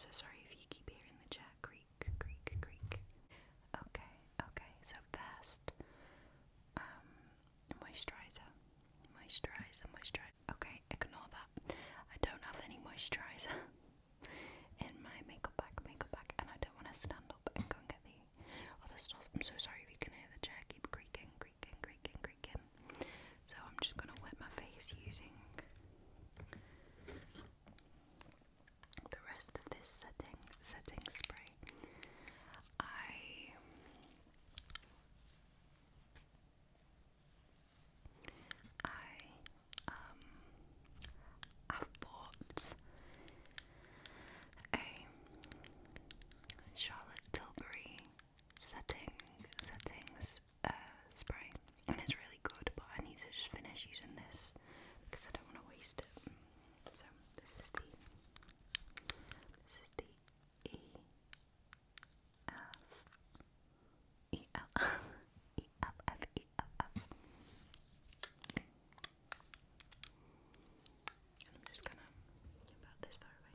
so sorry if you keep hearing the chair creak, creak, creak. Okay, so first, moisturiser. Okay, ignore that. I don't have any moisturiser in my makeup bag, and I don't want to stand up and go and get the other stuff. I'm so sorry if you can hear the chair keep creaking. So I'm just gonna wet my face using the rest of this setting spray. I've bought a Charlotte Tilbury settings spray, and it's really good, but I need to just finish using this because I don't want to waste it. So this is the ELF. And I'm just gonna about this far away.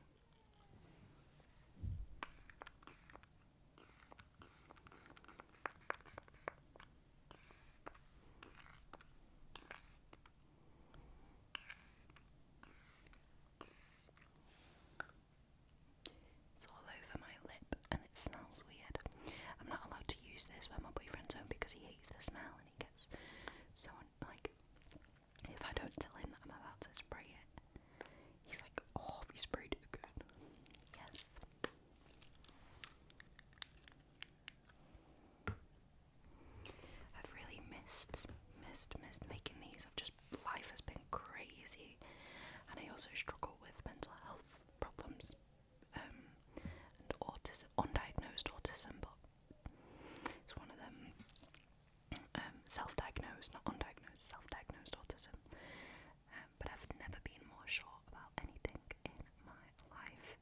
It's all over my lip and it smells weird. I'm not allowed to use this when my boyfriend's home because he hates the smell and he gets so like, if I don't tell him that I'm about to spray it, he's like, oh, have you sprayed it again? Yes. I've really missed making these. Life has been crazy, and I also struggle with mental health problems, and autism, undiagnosed autism, but it's one of them. Self-diagnosed, not undiagnosed, self-diagnosed autism. But I've never been more sure about anything in my life.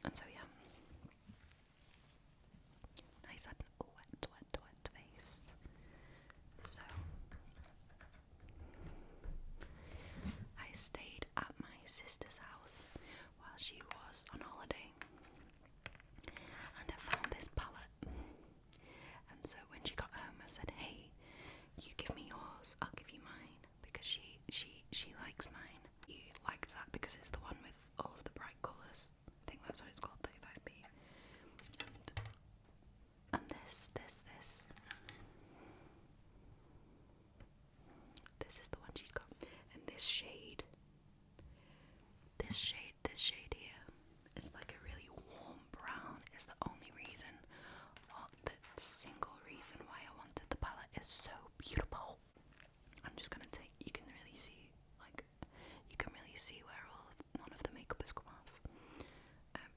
And so yeah, nice and wet face. So I stayed at my sister's house while she was on holiday, and I found this palette. And so when she got home, I said, "Hey, you give me yours, I'll give you mine," because she likes mine. She liked that because it's the one with all of the bright colours. I think that's what it's called, 35B. And this is the one she's got. And this shade here is like a really warm brown. Is the only reason, or the single reason why I wanted the palette. Is so beautiful. I'm just gonna take, you can really see where none of the makeup has come off.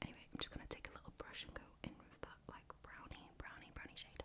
Anyway, I'm just gonna take a little brush and go in with that like brownie shade.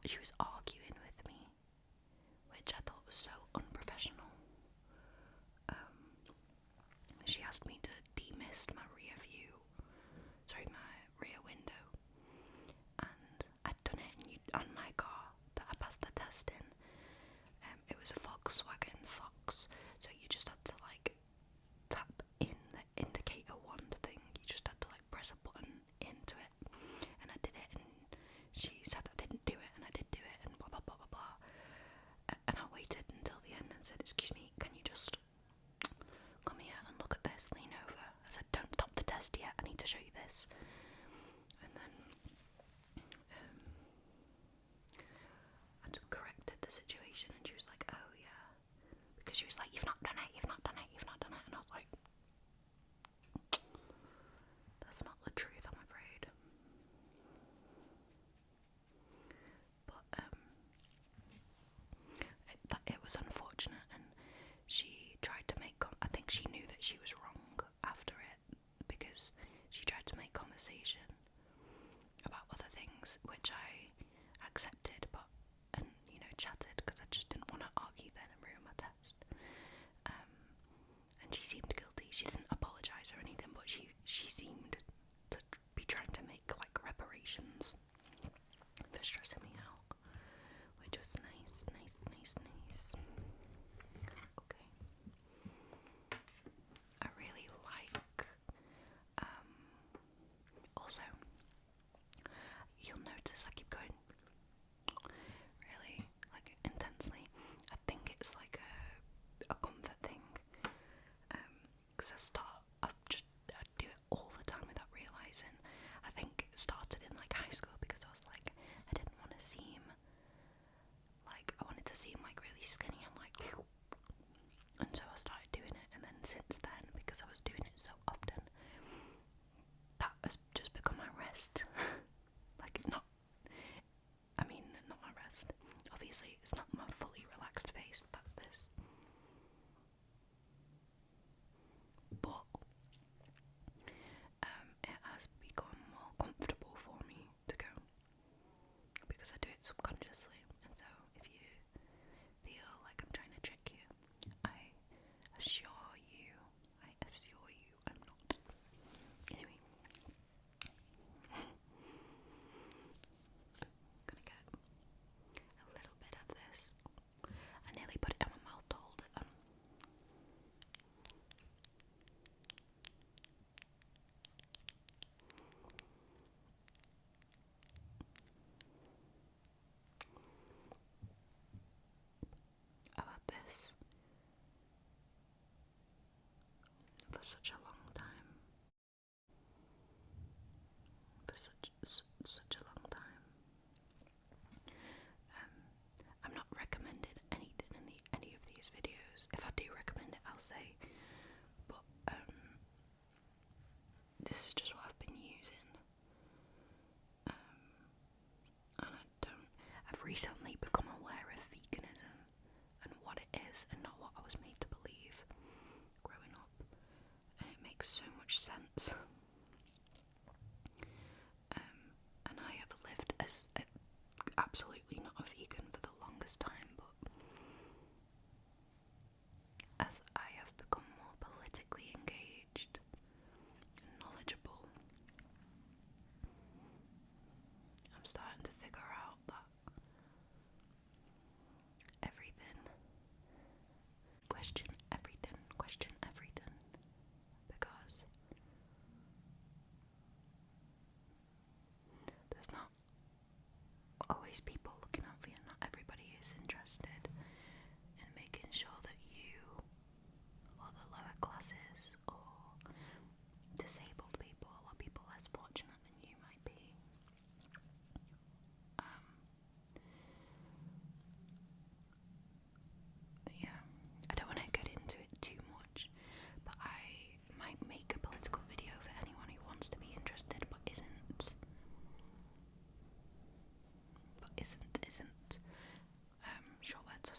she was arguing with me, which I thought was so unprofessional. She asked me to demist my rear window, and I'd done it on my car that I passed the test in. It was a Volkswagen Fox, so you just had to like tap in the indicator wand thing. You just had to like press a button into it, and I did it, and she said I didn't do it, and I did do it, and blah blah blah blah blah. And I waited until the end and said, "Excuse me, can you just come here and look at this, lean over." I said, "Don't stop the test yet, I need to show you this." And then I just corrected the situation, and she was like, "Oh yeah," because she was like, "You've not done it, you've not done it, you've not done it," and I was like, "That's not the truth, I'm afraid." But it was unfortunate, and she tried to make I think she knew that she was wrong after it, because she tried to make conversation about other things, which I accepted, but and chatted, because I just didn't want to argue then and ruin my test. And she seemed guilty. She didn't apologise or anything, but she seemed to be trying to make like reparations for stressing me out, which was nice. Okay. I really like, also, you'll notice I keep going really like intensely. I think it's like a comfort thing, because I do it all the time without realising. I think it started in like high school, because I was like, I didn't want to seem like, I wanted to seem like really skinny and like, and so I started doing it, and then since then, because I was doing it so often, that has just become my rest. Like, not my rest. Obviously, it's not my fully relaxed face, that's this. But it has become more comfortable for me to go, because I do it subconsciously. And so if you feel like I'm trying to trick you, I assure you I'm not. Anyway, I'm gonna get a little bit of this. I nearly put it in my mouth to hold it on. I've had this for such a long time. Such a long time. I'm not recommending anything in any of these videos. If I do recommend it, I'll say. But this is just what I've been using. And I've recently become aware of veganism and what it is, and not what I was made to believe growing up. And it makes so much sense. And I have lived as absolutely not a vegan for the longest time, but as I have become more politically engaged and knowledgeable, I'm starting to figure out that question everything, because there's not always people looking out for you. Not everybody is interested in making sure that you, or the lower classes, or disabled people, or people less fortunate than you might be, yeah, I don't want to get into it too much, but I might make a political video for anyone who wants to be interested but isn't sure where to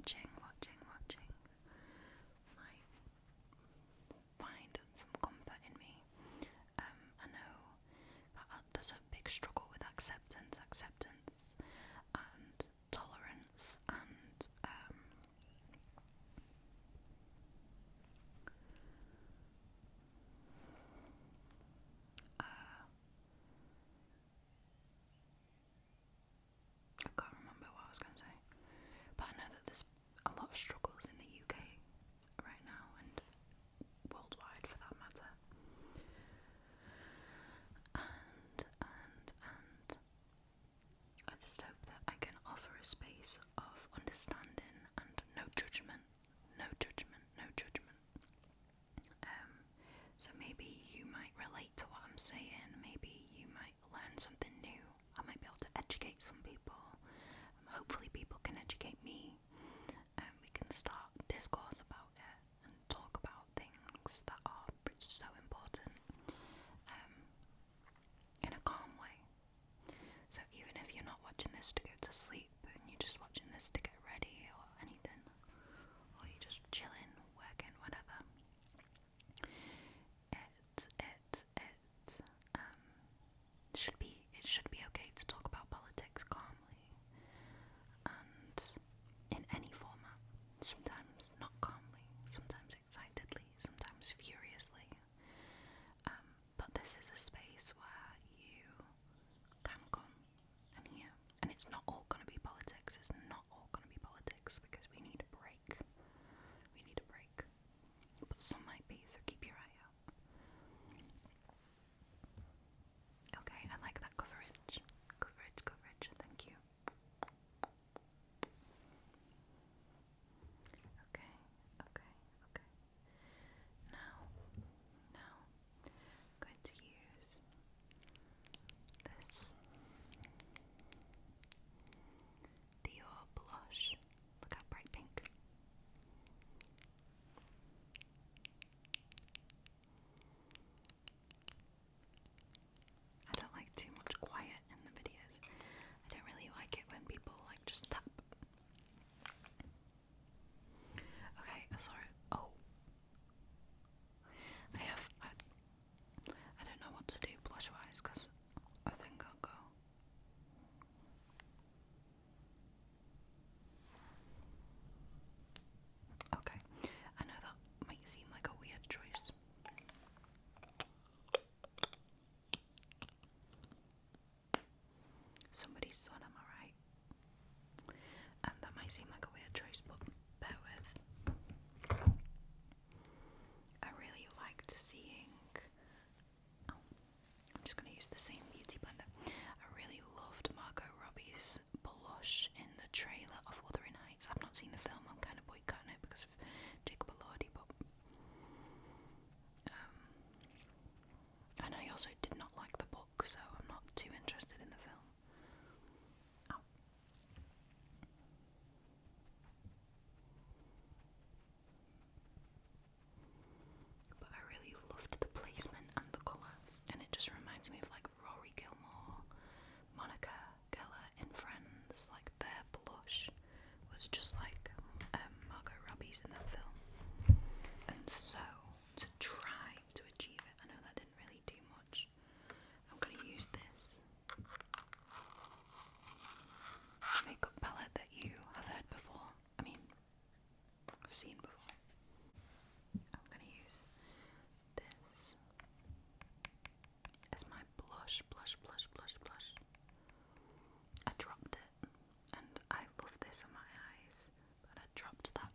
watching might find some comfort in me. I know that there's a big struggle with acceptance and tolerance and I can't remember what I was going to say, but I know that there's a lot of struggles in the UK right now and worldwide for that matter. And I just hope that I can offer a space of understanding and no judgment. So maybe you might relate to what I'm saying, maybe you might learn something new, I might be able to educate some people, hopefully people can educate me, and we can start discourse about it and talk about things that are so important in a calm way. So even if you're not watching this to go to sleep and you're just watching this to get ready or anything, or you're just chilling, working, whatever, it should be okay to talk about politics calmly and in any format. Sometimes not calmly, sometimes excitedly, sometimes furiously. But this is a space where you can come and hear. And it's not all going to be politics. It's not all going to be politics because we need a break. But some might be, so keep your eye out. Okay, I like that coverage. Thank you. Okay. Now, I'm going to use this Dior blush. Look how bright pink. I don't like too much quiet in the videos. I don't really like it when people like just tap. Okay, I saw it. Oh. I don't know what to do blush wise because I think I'll go. Okay, I know that might seem like a weird choice. Somebody's son, am I right? That might seem like a weird choice, but bear with. I really liked seeing. Oh, I'm just going to use the same beauty blender. I really loved Margot Robbie's blush in the trailer of Wuthering Heights. I've not seen the film. I'm kind of boycotting it because of Jacob Elordi, but and I also did not like the book, so I'm not too interested in the film. Oh. But I really loved the placement and the colour, and it just reminds me of like Rory Gilmore, Monica Geller in Friends. Like their blush was just like Margot Robbie's in that film. And so to try to achieve it, I know that didn't really do much. I'm going to use this makeup palette that you have heard before. I mean, I've seen before. I'm going to use this as my blush. I dropped it, and I love this on my eyes, but I dropped that.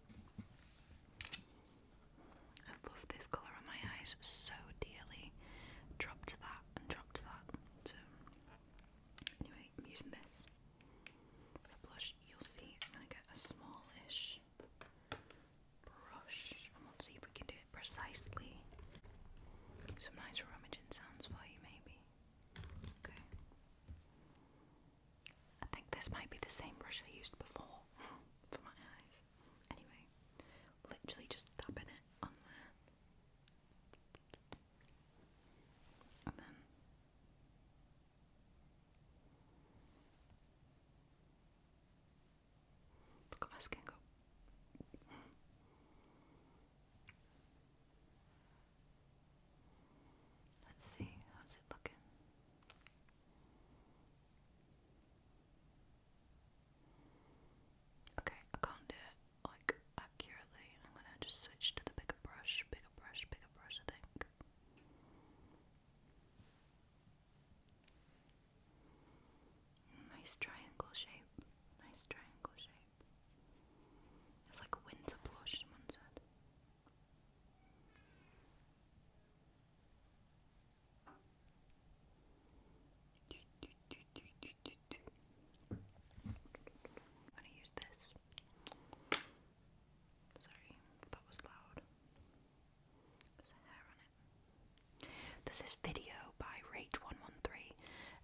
there's this video by Rach113,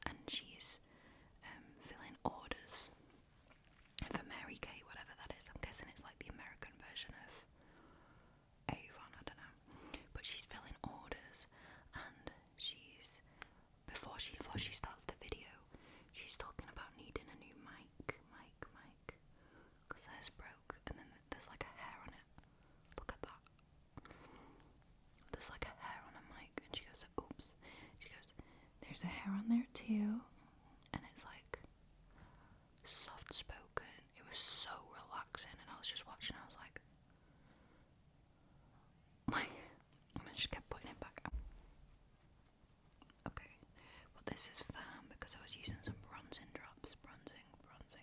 and she's filling orders for Mary Kay, whatever that is. I'm guessing it's like the American version of Avon, I don't know. But she's filling orders, and before she starts the video, she's talking about needing a new mic, because hers broke, and then there's like a hair on it. Look at that. There's like a hair on a mic, and she goes, oops. She goes, there's a hair on there too, and it's like soft spoken. It was so relaxing, and I was just watching. I was like, and I just kept putting it back. Okay, but this is firm because I was using some bronzing drops. Bronzing drops.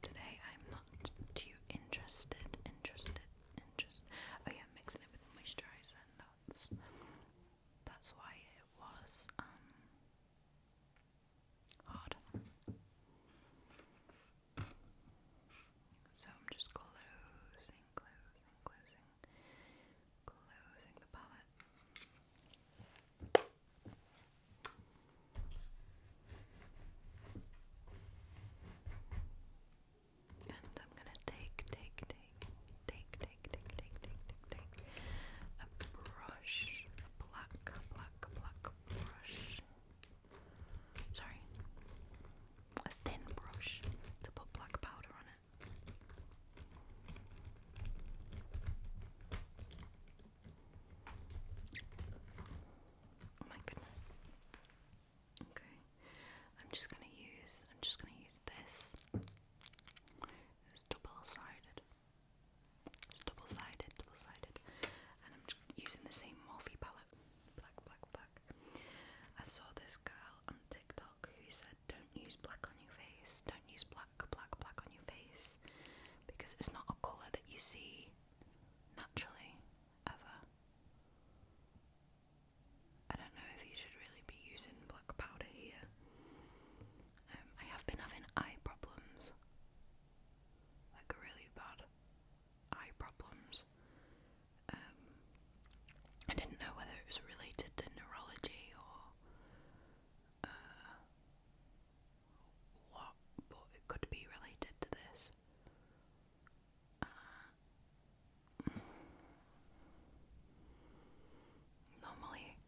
Today I'm not too interested. Oh yeah, mixing it with moisturizer, and that's why it was hard. So I'm just closing the palette. And I'm gonna take a brush, a black brush. Sorry, a thin brush to put black powder on it. Oh my goodness. Okay, I'm just gonna use this. It's double-sided. And I'm just using the same Morphe palette. Black. I saw this girl on TikTok who said, don't use black on your face. Don't use black on your face. Because it's not a colour that you see naturally, ever. I don't know if you should really be using black powder here. I have been having eye problems. Like really bad eye problems. I didn't know whether it was related to neurology or what, but it could be related to this.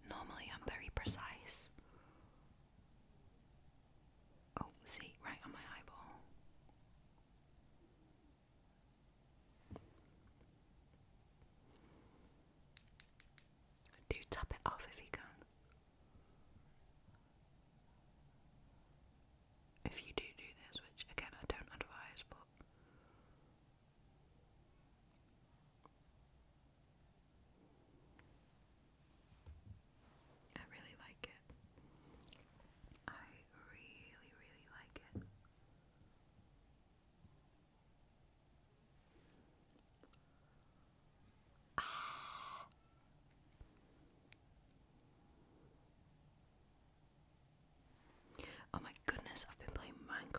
Normally I'm very precise. Oh, see, right on my eyeball. Do tap it off if you can. If you do this, which again I don't advise, but I really like it. I really like it. Oh my goodness, I've been playing Minecraft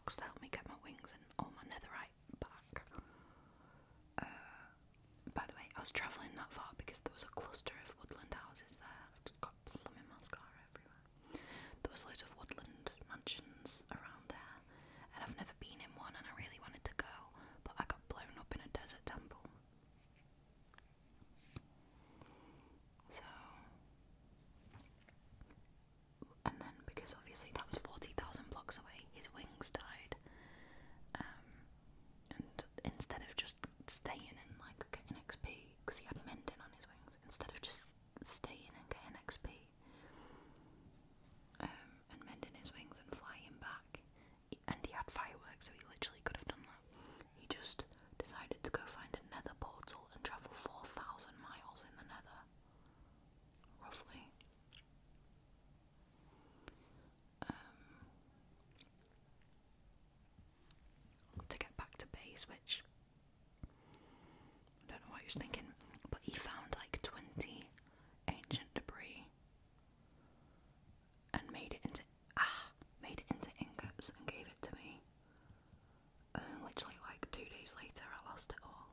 blocks to help me get my wings and all my netherite back. By the way, I was travelling that far because there was a cluster of woodland houses there. I've just got blooming mascara everywhere. There was loads of woodland mansions around there, and I've never been in one, and I really wanted to go, but I got blown up in a desert temple. So, and then because obviously that was 40,000 blocks away, his wings died. And instead of just staying and like getting XP, because he had mending on his wings, instead of just staying and getting XP, and mending his wings and flying back, and he had fireworks, so he literally could have done that. He just decided to go find a nether portal and travel 4,000 miles in the nether, roughly. To get back to base, which I don't know what he was thinking, but he found like 20 ancient debris and made it into ingots and gave it to me. And literally like 2 days later I lost it all.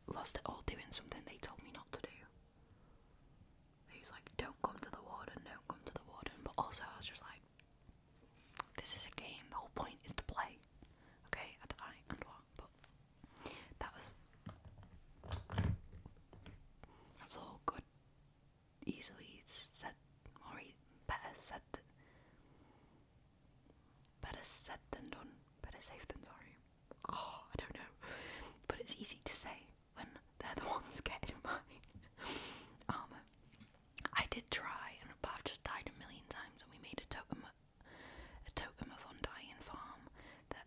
Lost it all doing something they told me not to do. He's like, don't come to the warden, don't come to the warden. But also I was just like, this is a game, the whole point is to play. Okay, I die and what? But that's all good. Easily said, or better said than done. Better safe than sorry. Oh, I don't know. But it's easy to say when they're the ones getting my armour. I did try, but I've just died a million times, and we made a totem of undying farm that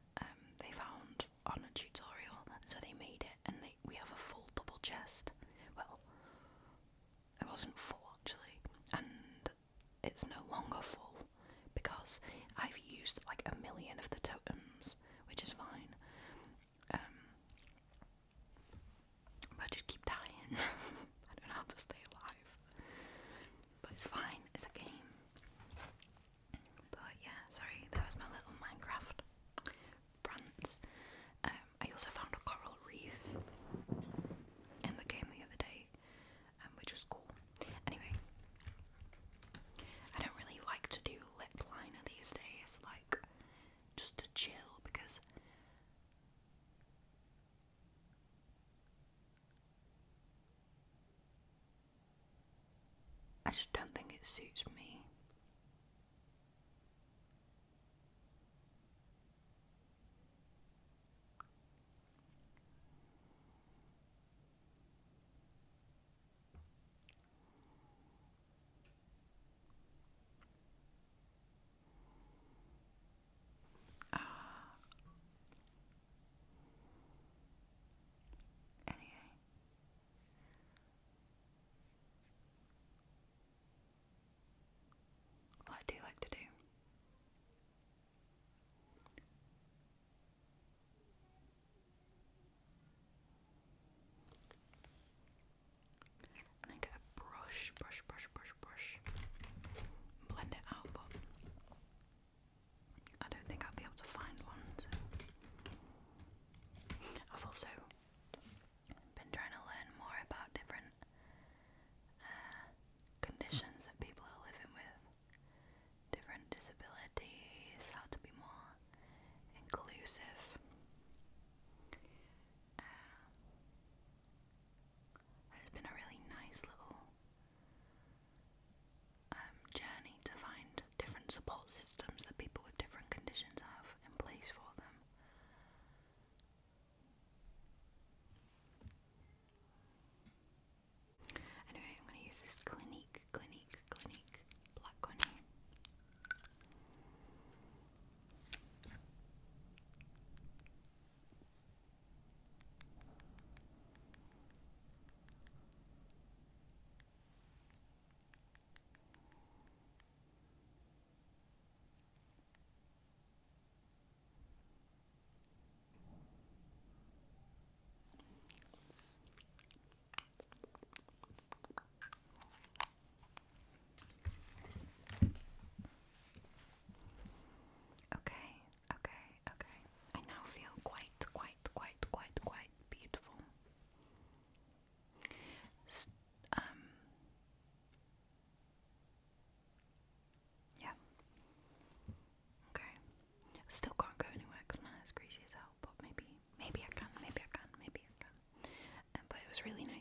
they found on a tutorial, so they made it, and we have a full double chest. Well, it wasn't full actually, and it's no longer full because I've used like a million of the totems, which is fine. But I just keep dying. I don't know how to stay alive, but it's fine. It's a game. But yeah, sorry, that was my little Minecraft rant. I also found a coral reef in the game the other day, which was cool. Anyway, I don't really like to do lip liner these days, like just to chill, because I just don't think it suits me. Anyway. was really